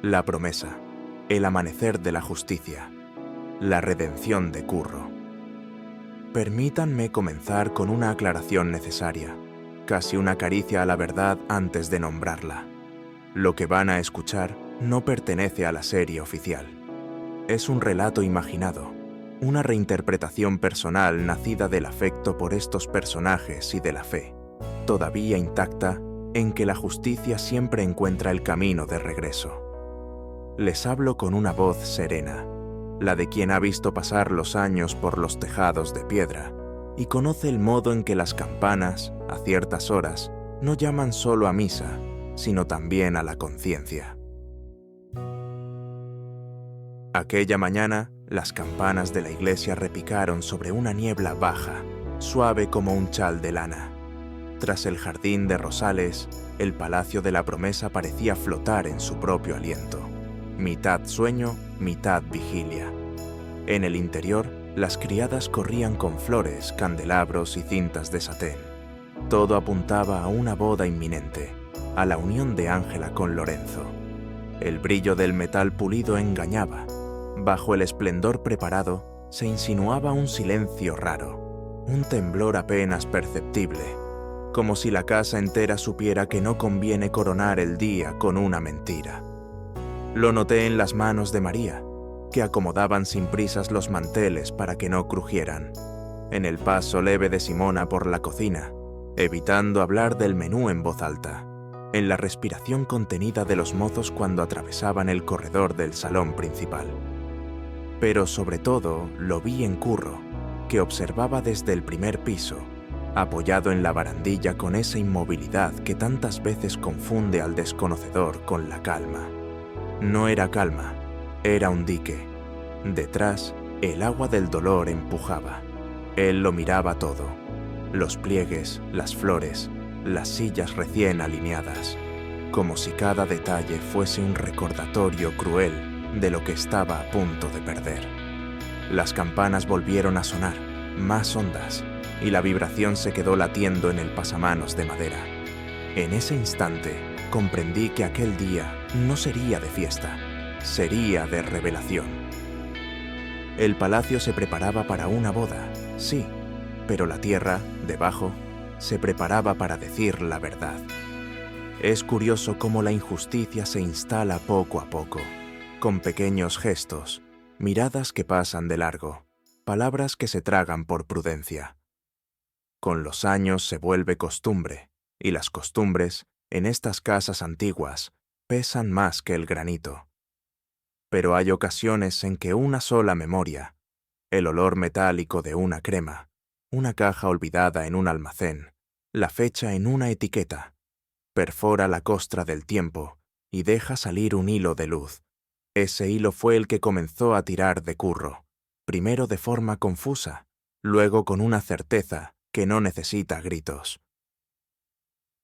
La promesa, el amanecer de la justicia, la redención de Curro. Permítanme comenzar con una aclaración necesaria, casi una caricia a la verdad antes de nombrarla. Lo que van a escuchar no pertenece a la serie oficial. Es un relato imaginado, una reinterpretación personal nacida del afecto por estos personajes y de la fe, todavía intacta, en que la justicia siempre encuentra el camino de regreso. Les hablo con una voz serena, la de quien ha visto pasar los años por los tejados de piedra y conoce el modo en que las campanas, a ciertas horas, no llaman solo a misa, sino también a la conciencia. Aquella mañana, las campanas de la iglesia repicaron sobre una niebla baja, suave como un chal de lana. Tras el jardín de rosales, el palacio de la promesa parecía flotar en su propio aliento. Mitad sueño, mitad vigilia. En el interior, las criadas corrían con flores, candelabros y cintas de satén. Todo apuntaba a una boda inminente, a la unión de Ángela con Lorenzo. El brillo del metal pulido engañaba. Bajo el esplendor preparado, se insinuaba un silencio raro, un temblor apenas perceptible, como si la casa entera supiera que no conviene coronar el día con una mentira. Lo noté en las manos de María, que acomodaban sin prisas los manteles para que no crujieran, en el paso leve de Simona por la cocina, evitando hablar del menú en voz alta, en la respiración contenida de los mozos cuando atravesaban el corredor del salón principal. Pero sobre todo lo vi en Curro, que observaba desde el primer piso, apoyado en la barandilla con esa inmovilidad que tantas veces confunde al desconocedor con la calma. No era calma, era un dique. Detrás, el agua del dolor empujaba. Él lo miraba todo. Los pliegues, las flores, las sillas recién alineadas, como si cada detalle fuese un recordatorio cruel de lo que estaba a punto de perder. Las campanas volvieron a sonar, más hondas, y la vibración se quedó latiendo en el pasamanos de madera. En ese instante, comprendí que aquel día no sería de fiesta, sería de revelación. El palacio se preparaba para una boda, sí, pero la tierra, debajo, se preparaba para decir la verdad. Es curioso cómo la injusticia se instala poco a poco, con pequeños gestos, miradas que pasan de largo, palabras que se tragan por prudencia. Con los años se vuelve costumbre, y las costumbres, en estas casas antiguas, pesan más que el granito. Pero hay ocasiones en que una sola memoria, el olor metálico de una crema, una caja olvidada en un almacén, la fecha en una etiqueta, perfora la costra del tiempo y deja salir un hilo de luz. Ese hilo fue el que comenzó a tirar de Curro, primero de forma confusa, luego con una certeza que no necesita gritos.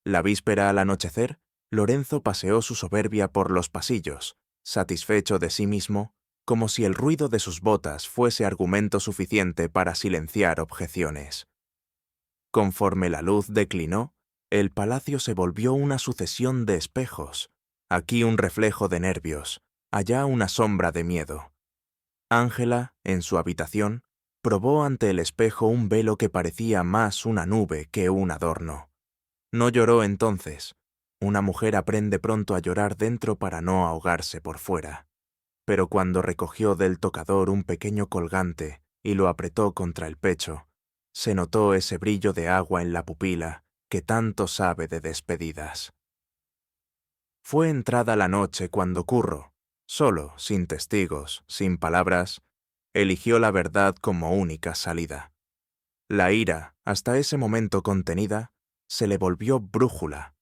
La víspera al anochecer, Lorenzo paseó su soberbia por los pasillos, satisfecho de sí mismo, como si el ruido de sus botas fuese argumento suficiente para silenciar objeciones. Conforme la luz declinó, el palacio se volvió una sucesión de espejos, aquí un reflejo de nervios, allá una sombra de miedo. Ángela, en su habitación, probó ante el espejo un velo que parecía más una nube que un adorno. No lloró entonces. Una mujer aprende pronto a llorar dentro para no ahogarse por fuera. Pero cuando recogió del tocador un pequeño colgante y lo apretó contra el pecho, se notó ese brillo de agua en la pupila que tanto sabe de despedidas. Fue entrada la noche cuando Curro, solo, sin testigos, sin palabras, eligió la verdad como única salida. La ira, hasta ese momento contenida, se le volvió brújula.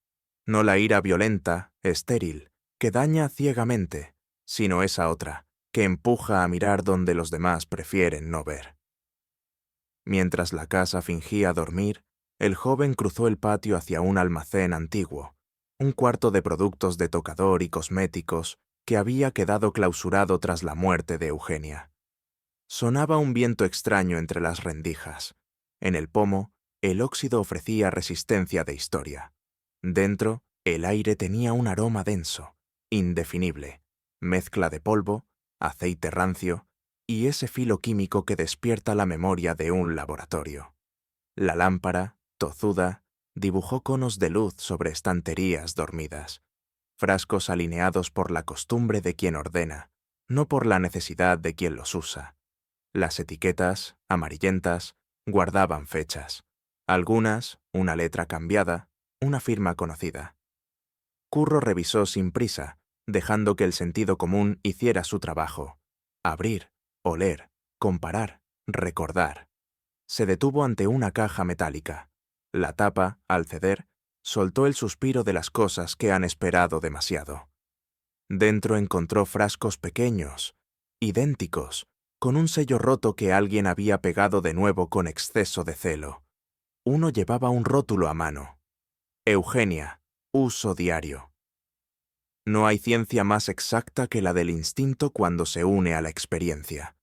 No la ira violenta, estéril, que daña ciegamente, sino esa otra, que empuja a mirar donde los demás prefieren no ver. Mientras la casa fingía dormir, el joven cruzó el patio hacia un almacén antiguo, un cuarto de productos de tocador y cosméticos que había quedado clausurado tras la muerte de Eugenia. Sonaba un viento extraño entre las rendijas. En el pomo, el óxido ofrecía resistencia de historia. Dentro, el aire tenía un aroma denso, indefinible, mezcla de polvo, aceite rancio y ese filo químico que despierta la memoria de un laboratorio. La lámpara, tozuda, dibujó conos de luz sobre estanterías dormidas, frascos alineados por la costumbre de quien ordena, no por la necesidad de quien los usa. Las etiquetas, amarillentas, guardaban fechas. Algunas, una letra cambiada, una firma conocida. Curro revisó sin prisa, dejando que el sentido común hiciera su trabajo. Abrir, oler, comparar, recordar. Se detuvo ante una caja metálica. La tapa, al ceder, soltó el suspiro de las cosas que han esperado demasiado. Dentro encontró frascos pequeños, idénticos, con un sello roto que alguien había pegado de nuevo con exceso de celo. Uno llevaba un rótulo a mano. Eugenia, uso diario. No hay ciencia más exacta que la del instinto cuando se une a la experiencia.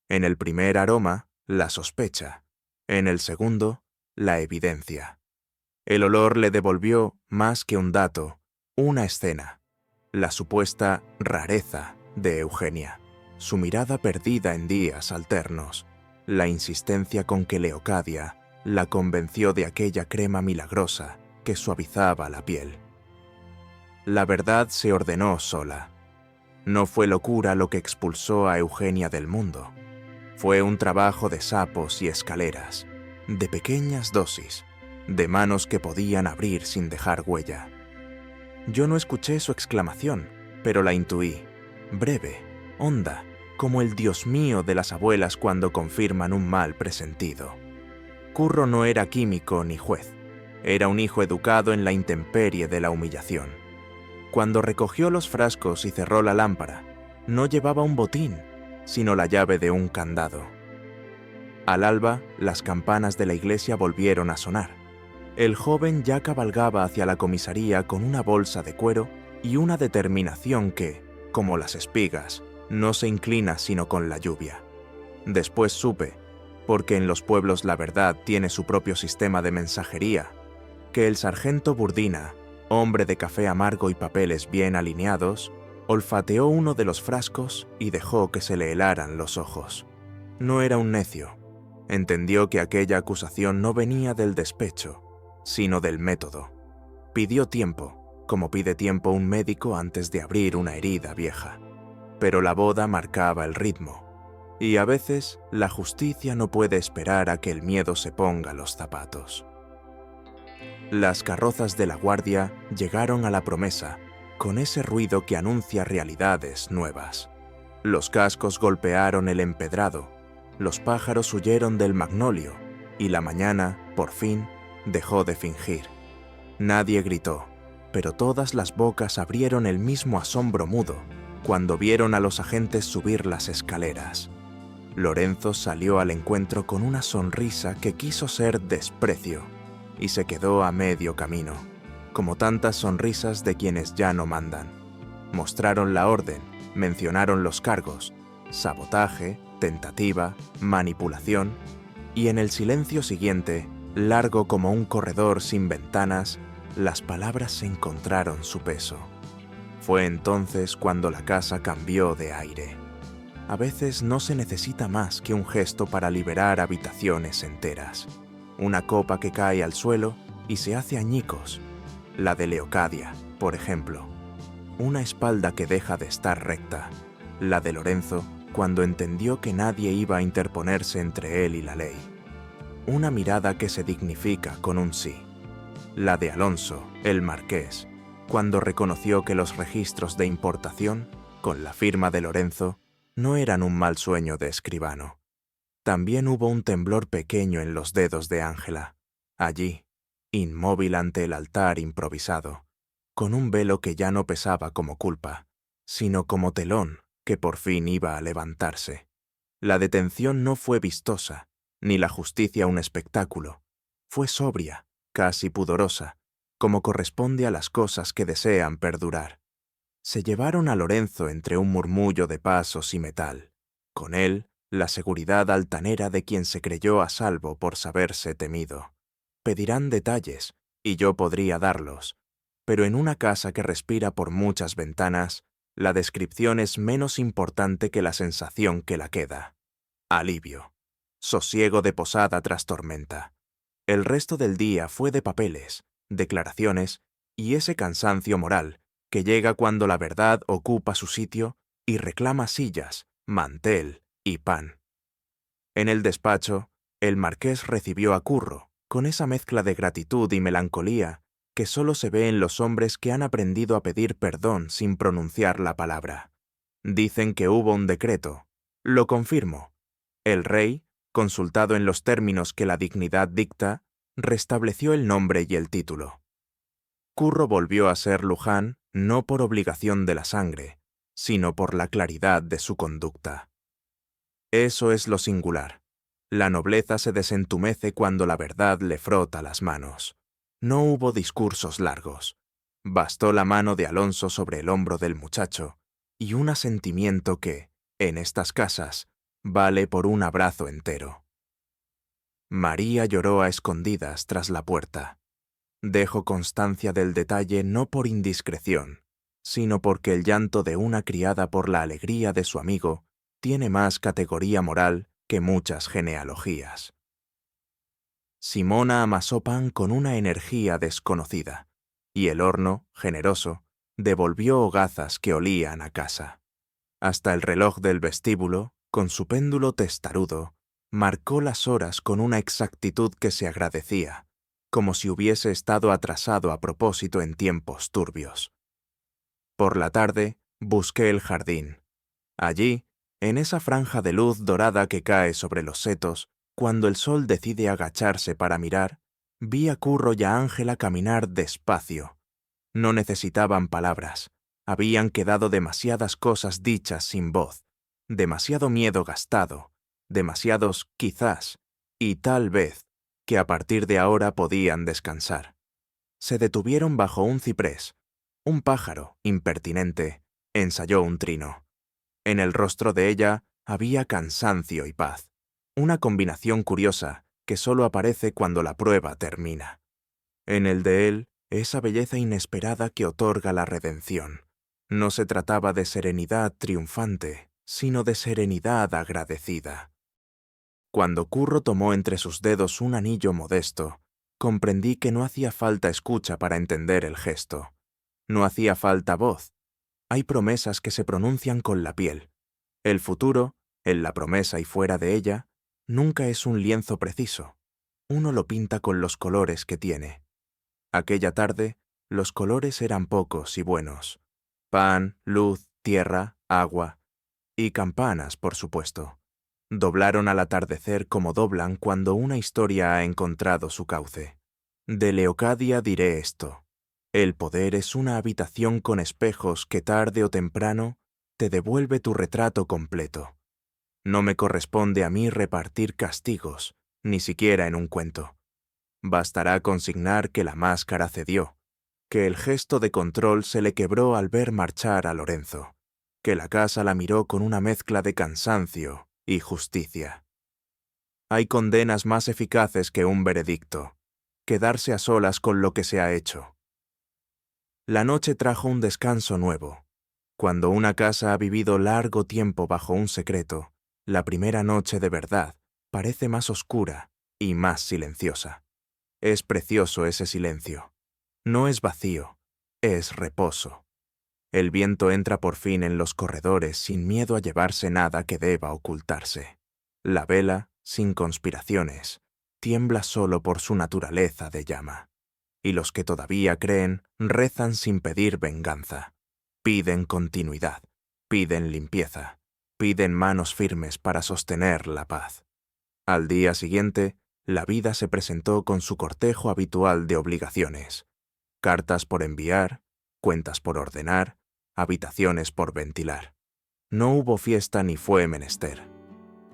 En el primer aroma, la sospecha. En el segundo, la evidencia. El olor le devolvió, más que un dato, una escena. La supuesta rareza de Eugenia. Su mirada perdida en días alternos. La insistencia con que Leocadia la convenció de aquella crema milagrosa que suavizaba la piel. La verdad se ordenó sola. No fue locura lo que expulsó a Eugenia del mundo. Fue un trabajo de sapos y escaleras, de pequeñas dosis, de manos que podían abrir sin dejar huella. Yo no escuché su exclamación, pero la intuí, breve, honda, como el Dios mío de las abuelas cuando confirman un mal presentido. Curro no era químico ni juez, era un hijo educado en la intemperie de la humillación. Cuando recogió los frascos y cerró la lámpara, no llevaba un botín, sino la llave de un candado. Al alba, las campanas de la iglesia volvieron a sonar. El joven ya cabalgaba hacia la comisaría con una bolsa de cuero y una determinación que, como las espigas, no se inclina sino con la lluvia. Después supe, porque en los pueblos la verdad tiene su propio sistema de mensajería, que el sargento Burdina, hombre de café amargo y papeles bien alineados, olfateó uno de los frascos y dejó que se le helaran los ojos. No era un necio. Entendió que aquella acusación no venía del despecho, sino del método. Pidió tiempo, como pide tiempo un médico antes de abrir una herida vieja. Pero la boda marcaba el ritmo, y a veces la justicia no puede esperar a que el miedo se ponga los zapatos. Las carrozas de la guardia llegaron a la promesa, con ese ruido que anuncia realidades nuevas. Los cascos golpearon el empedrado, los pájaros huyeron del magnolio, y la mañana, por fin, dejó de fingir. Nadie gritó, pero todas las bocas abrieron el mismo asombro mudo cuando vieron a los agentes subir las escaleras. Lorenzo salió al encuentro con una sonrisa que quiso ser desprecio y se quedó a medio camino, como tantas sonrisas de quienes ya no mandan. Mostraron la orden, mencionaron los cargos, sabotaje, tentativa, manipulación, y en el silencio siguiente, largo como un corredor sin ventanas, las palabras se encontraron su peso. Fue entonces cuando la casa cambió de aire. A veces no se necesita más que un gesto para liberar habitaciones enteras. Una copa que cae al suelo y se hace añicos. La de Leocadia, por ejemplo. Una espalda que deja de estar recta. La de Lorenzo, cuando entendió que nadie iba a interponerse entre él y la ley. Una mirada que se dignifica con un sí. La de Alonso, el marqués, cuando reconoció que los registros de importación, con la firma de Lorenzo, no eran un mal sueño de escribano. También hubo un temblor pequeño en los dedos de Ángela, allí, inmóvil ante el altar improvisado, con un velo que ya no pesaba como culpa, sino como telón que por fin iba a levantarse. La detención no fue vistosa, ni la justicia un espectáculo. Fue sobria, casi pudorosa, como corresponde a las cosas que desean perdurar. Se llevaron a Lorenzo entre un murmullo de pasos y metal. Con él, la seguridad altanera de quien se creyó a salvo por saberse temido. Pedirán detalles, y yo podría darlos, pero en una casa que respira por muchas ventanas, La descripción es menos importante que la sensación que la queda. Alivio. Sosiego de posada tras tormenta. El resto del día fue de papeles, declaraciones y ese cansancio moral que llega cuando la verdad ocupa su sitio y reclama sillas, mantel y pan. En el despacho, el marqués recibió a Curro, con esa mezcla de gratitud y melancolía que solo se ve en los hombres que han aprendido a pedir perdón sin pronunciar la palabra. Dicen que hubo un decreto. Lo confirmo. El rey, consultado en los términos que la dignidad dicta, restableció el nombre y el título. Curro volvió a ser Luján no por obligación de la sangre, sino por la claridad de su conducta. Eso es lo singular. La nobleza se desentumece cuando la verdad le frota las manos. No hubo discursos largos. Bastó la mano de Alonso sobre el hombro del muchacho y un asentimiento que, en estas casas, vale por un abrazo entero. María lloró a escondidas tras la puerta. Dejo constancia del detalle no por indiscreción, sino porque el llanto de una criada por la alegría de su amigo tiene más categoría moral que muchas genealogías. Simona amasó pan con una energía desconocida, y el horno, generoso, devolvió hogazas que olían a casa. Hasta el reloj del vestíbulo, con su péndulo testarudo, marcó las horas con una exactitud que se agradecía, como si hubiese estado atrasado a propósito en tiempos turbios. Por la tarde, busqué el jardín. Allí, en esa franja de luz dorada que cae sobre los setos, cuando el sol decide agacharse para mirar, vi a Curro y a Ángela caminar despacio. No necesitaban palabras. Habían quedado demasiadas cosas dichas sin voz, demasiado miedo gastado, demasiados quizás y tal vez que a partir de ahora podían descansar. Se detuvieron bajo un ciprés. Un pájaro, impertinente, ensayó un trino. En el rostro de ella había cansancio y paz, una combinación curiosa que solo aparece cuando la prueba termina. En el de él, esa belleza inesperada que otorga la redención. No se trataba de serenidad triunfante, sino de serenidad agradecida. Cuando Curro tomó entre sus dedos un anillo modesto, comprendí que no hacía falta escucha para entender el gesto. No hacía falta voz. Hay promesas que se pronuncian con la piel. El futuro, en la promesa y fuera de ella, nunca es un lienzo preciso. Uno lo pinta con los colores que tiene. Aquella tarde, los colores eran pocos y buenos. Pan, luz, tierra, agua y campanas, por supuesto. Doblaron al atardecer como doblan cuando una historia ha encontrado su cauce. De Leocadia diré esto. El poder es una habitación con espejos que tarde o temprano te devuelve tu retrato completo. No me corresponde a mí repartir castigos, ni siquiera en un cuento. Bastará consignar que la máscara cedió, que el gesto de control se le quebró al ver marchar a Lorenzo, que la casa la miró con una mezcla de cansancio y justicia. Hay condenas más eficaces que un veredicto, quedarse a solas con lo que se ha hecho. La noche trajo un descanso nuevo. Cuando una casa ha vivido largo tiempo bajo un secreto, la primera noche de verdad parece más oscura y más silenciosa. Es precioso ese silencio. No es vacío, es reposo. El viento entra por fin en los corredores sin miedo a llevarse nada que deba ocultarse. La vela, sin conspiraciones, tiembla solo por su naturaleza de llama. Y los que todavía creen rezan sin pedir venganza. Piden continuidad, piden limpieza, piden manos firmes para sostener la paz. Al día siguiente, la vida se presentó con su cortejo habitual de obligaciones. Cartas por enviar, cuentas por ordenar, habitaciones por ventilar. No hubo fiesta ni fue menester.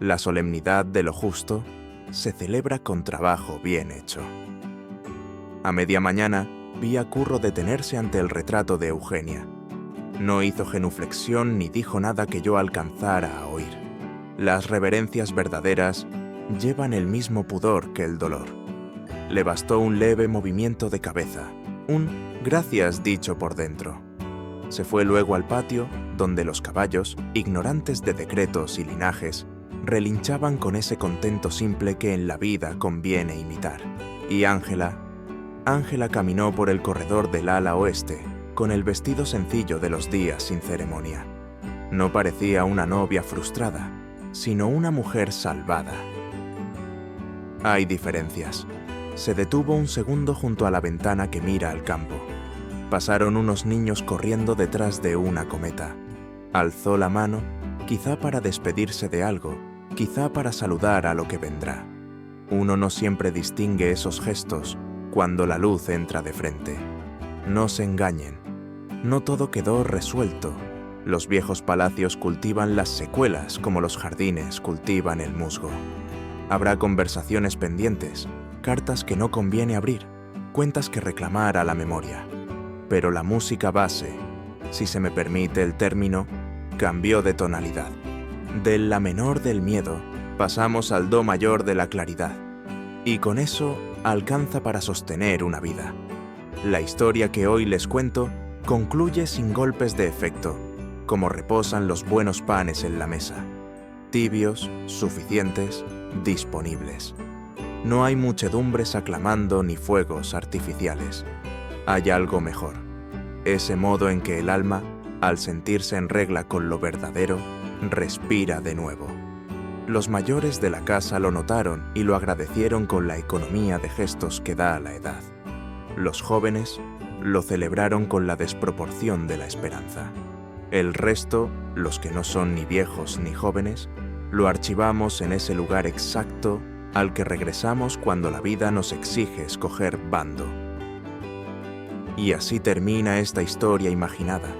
La solemnidad de lo justo se celebra con trabajo bien hecho. A media mañana vi a Curro detenerse ante el retrato de Eugenia. No hizo genuflexión ni dijo nada que yo alcanzara a oír. Las reverencias verdaderas llevan el mismo pudor que el dolor. Le bastó un leve movimiento de cabeza, un gracias dicho por dentro. Se fue luego al patio, donde los caballos, ignorantes de decretos y linajes, relinchaban con ese contento simple que en la vida conviene imitar. Y Ángela caminó por el corredor del ala oeste, con el vestido sencillo de los días sin ceremonia. No parecía una novia frustrada, sino una mujer salvada. Hay diferencias. Se detuvo un segundo junto a la ventana que mira al campo. Pasaron unos niños corriendo detrás de una cometa. Alzó la mano, quizá para despedirse de algo, quizá para saludar a lo que vendrá. Uno no siempre distingue esos gestos cuando la luz entra de frente. No se engañen. No todo quedó resuelto. Los viejos palacios cultivan las secuelas como los jardines cultivan el musgo. Habrá conversaciones pendientes, cartas que no conviene abrir, cuentas que reclamar a la memoria. Pero la música base, si se me permite el término, cambió de tonalidad. Del la menor del miedo pasamos al do mayor de la claridad. Y con eso alcanza para sostener una vida. La historia que hoy les cuento concluye sin golpes de efecto, como reposan los buenos panes en la mesa. Tibios, suficientes, disponibles. No hay muchedumbres aclamando ni fuegos artificiales. Hay algo mejor. Ese modo en que el alma, al sentirse en regla con lo verdadero, respira de nuevo. Los mayores de la casa lo notaron y lo agradecieron con la economía de gestos que da la edad. Los jóvenes lo celebraron con la desproporción de la esperanza. El resto, los que no son ni viejos ni jóvenes, lo archivamos en ese lugar exacto al que regresamos cuando la vida nos exige escoger bando. Y así termina esta historia imaginada,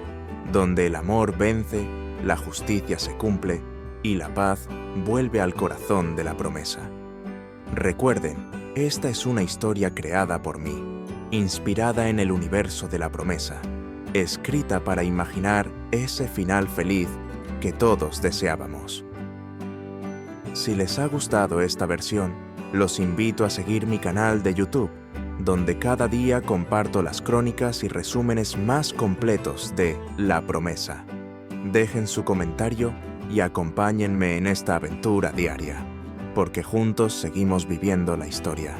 donde el amor vence, la justicia se cumple y la paz vuelve al corazón de la promesa. Recuerden, esta es una historia creada por mí, inspirada en el universo de la promesa, escrita para imaginar ese final feliz que todos deseábamos. Si les ha gustado esta versión, los invito a seguir mi canal de YouTube, donde cada día comparto las crónicas y resúmenes más completos de La Promesa. Dejen su comentario y acompáñenme en esta aventura diaria, porque juntos seguimos viviendo la historia.